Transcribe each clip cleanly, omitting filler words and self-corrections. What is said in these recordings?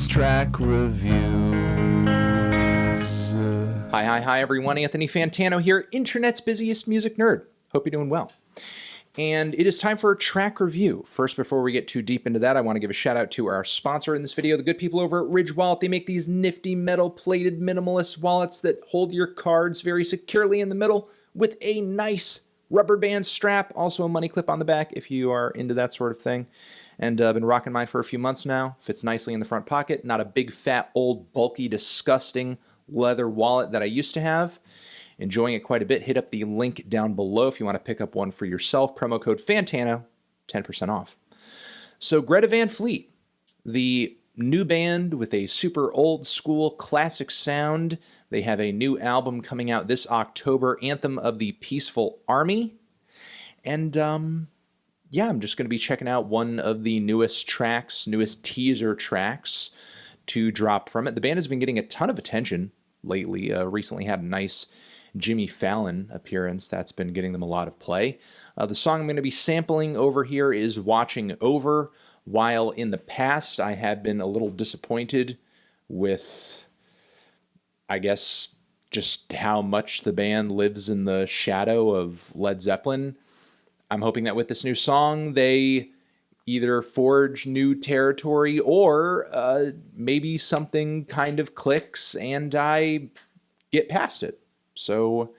track reviews. Hi, everyone. Anthony Fantano here, internet's busiest music nerd. Hope you're doing well. And it is time for a track review. First, before we get too deep into that, I want to give a shout out to our sponsor in this video, the good people over at Ridge Wallet. They make these nifty metal-plated minimalist wallets that hold your cards very securely in the middle with a nice rubber band strap, also a money clip on the back if you are into that sort of thing. And I've been rocking mine for a few months now. Fits nicely in the front pocket. Not a big, fat, old, bulky, disgusting leather wallet that I used to have. Enjoying it quite a bit. Hit up the link down below if you want to pick up one for yourself. Promo code FANTANO, 10% off. So Greta Van Fleet, the new band with a super old school classic sound. They have a new album coming out this October, Anthem of the Peaceful Army. And yeah, I'm just going to be checking out one of the newest teaser tracks to drop from it. The band has been getting a ton of attention lately. Recently had a nice Jimmy Fallon appearance that's been getting them a lot of play. The song I'm going to be sampling over here is Watching Over. While in the past I had been a little disappointed with, I guess, just how much the band lives in the shadow of Led Zeppelin, I'm hoping that with this new song they either forge new territory or maybe something kind of clicks and I get past it. So,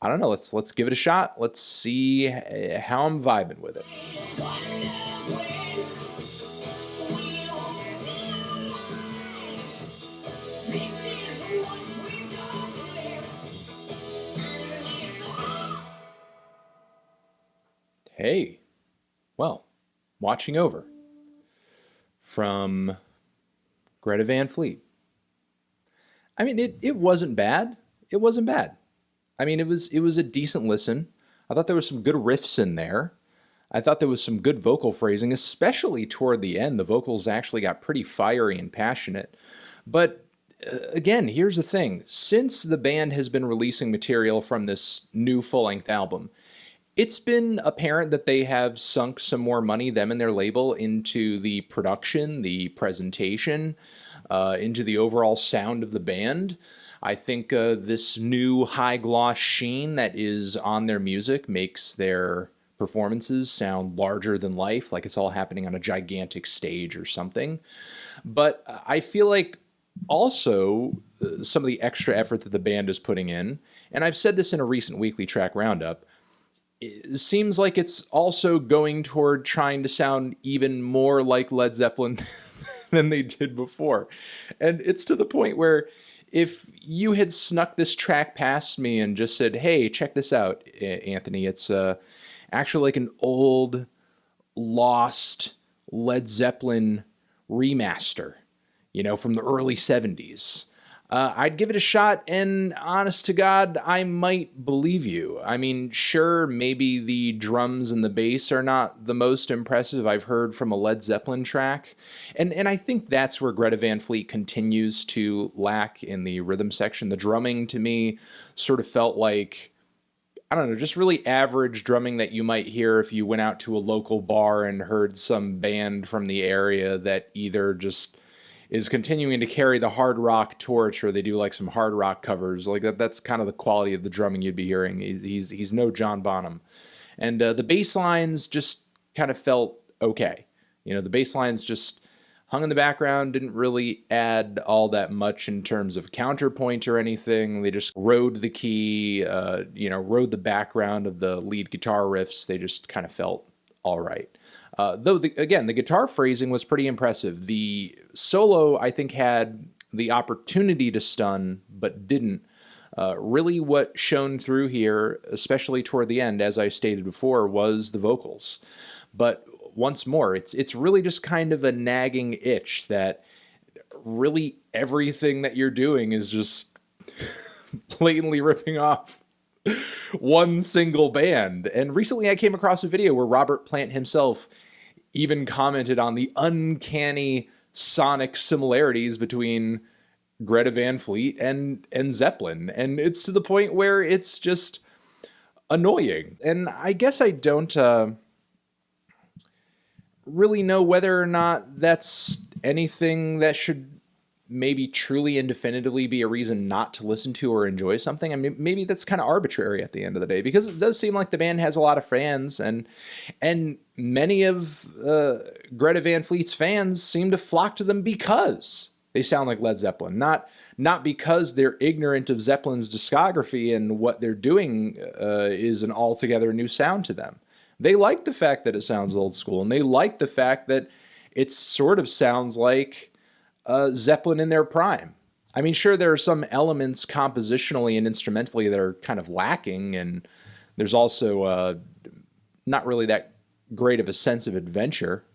I don't know, let's give it a shot. Let's see how I'm vibing with it. Hey, well, Watching Over from Greta Van Fleet. I mean, it wasn't bad. It wasn't bad. I mean, it was a decent listen. I thought there was some good riffs in there. I thought there was some good vocal phrasing, especially toward the end. The vocals actually got pretty fiery and passionate. But again, here's the thing. Since the band has been releasing material from this new full-length album, it's been apparent that they have sunk some more money, them and their label, into the production, the presentation, into the overall sound of the band. I think this new high-gloss sheen that is on their music makes their performances sound larger than life, like it's all happening on a gigantic stage or something. But I feel like also some of the extra effort that the band is putting in, and I've said this in a recent weekly track roundup, it seems like it's also going toward trying to sound even more like Led Zeppelin than they did before. And it's to the point where if you had snuck this track past me and just said, hey, check this out, Anthony, it's actually like an old, lost Led Zeppelin remaster, you know, from the early 70s. I'd give it a shot, and honest to God, I might believe you. I mean, sure, maybe the drums and the bass are not the most impressive I've heard from a Led Zeppelin track, and I think that's where Greta Van Fleet continues to lack in the rhythm section. The drumming, to me, sort of felt like, I don't know, just really average drumming that you might hear if you went out to a local bar and heard some band from the area that either just is continuing to carry the hard rock torch, or they do like some hard rock covers. Like that's kind of the quality of the drumming you'd be hearing. He's no John Bonham. And the bass lines just kind of felt okay. You know, the bass lines just hung in the background, didn't really add all that much in terms of counterpoint or anything. They just rode the key, rode the background of the lead guitar riffs. They just kind of felt all right. Though, again, the guitar phrasing was pretty impressive. The solo, I think, had the opportunity to stun, but didn't. Really what shone through here, especially toward the end, as I stated before, was the vocals. But once more, it's really just kind of a nagging itch that really everything that you're doing is just blatantly ripping off one single band. And recently I came across a video where Robert Plant himself even commented on the uncanny sonic similarities between Greta Van Fleet and Zeppelin. And it's to the point where it's just annoying. And I guess I don't really know whether or not that's anything that should maybe truly and definitively be a reason not to listen to or enjoy something. I mean, maybe that's kind of arbitrary at the end of the day, because it does seem like the band has a lot of fans, and many of Greta Van Fleet's fans seem to flock to them because they sound like Led Zeppelin, not because they're ignorant of Zeppelin's discography and what they're doing is an altogether new sound to them. They like the fact that it sounds old school, and they like the fact that it sort of sounds like Zeppelin in their prime. I mean, sure, there are some elements compositionally and instrumentally that are kind of lacking, and there's also not really that great of a sense of adventure.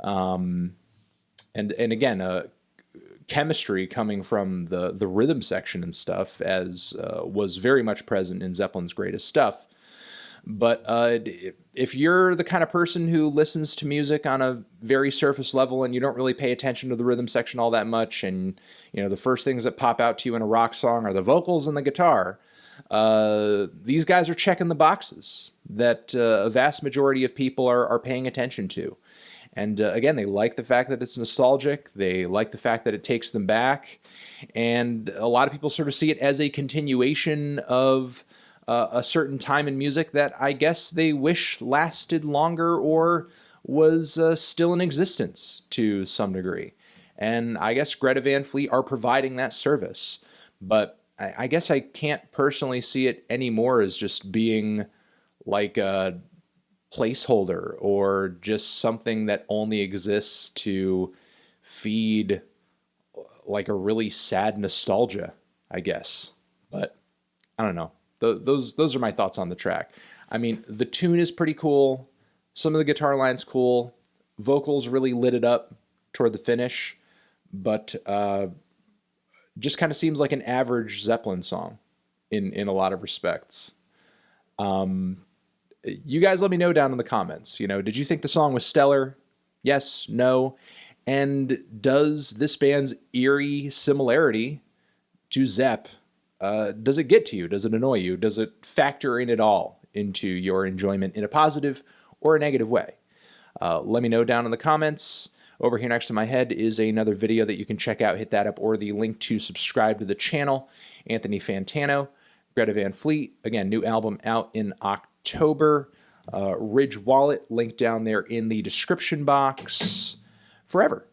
And again, chemistry coming from the rhythm section and stuff, as was very much present in Zeppelin's greatest stuff. But if you're the kind of person who listens to music on a very surface level and you don't really pay attention to the rhythm section all that much, and the first things that pop out to you in a rock song are the vocals and the guitar, these guys are checking the boxes that a vast majority of people are paying attention to. And again, they like the fact that it's nostalgic. They like the fact that it takes them back. And a lot of people sort of see it as a continuation of a certain time in music that I guess they wish lasted longer or was still in existence to some degree. And I guess Greta Van Fleet are providing that service. But I guess I can't personally see it anymore as just being like a placeholder or just something that only exists to feed like a really sad nostalgia, I guess. But I don't know. Those are my thoughts on the track. I mean, the tune is pretty cool. Some of the guitar lines cool. Vocals really lit it up toward the finish, but just kind of seems like an average Zeppelin song in a lot of respects. You guys let me know down in the comments. Did you think the song was stellar? Yes, no? And does this band's eerie similarity to Zepp, does it get to you? Does it annoy you? Does it factor in at all into your enjoyment in a positive or a negative way? Let me know down in the comments. Over here next to my head is another video that you can check out. Hit that up, or the link to subscribe to the channel. Anthony Fantano, Greta Van Fleet. Again, new album out in October. Ridge Wallet, link down there in the description box. Forever.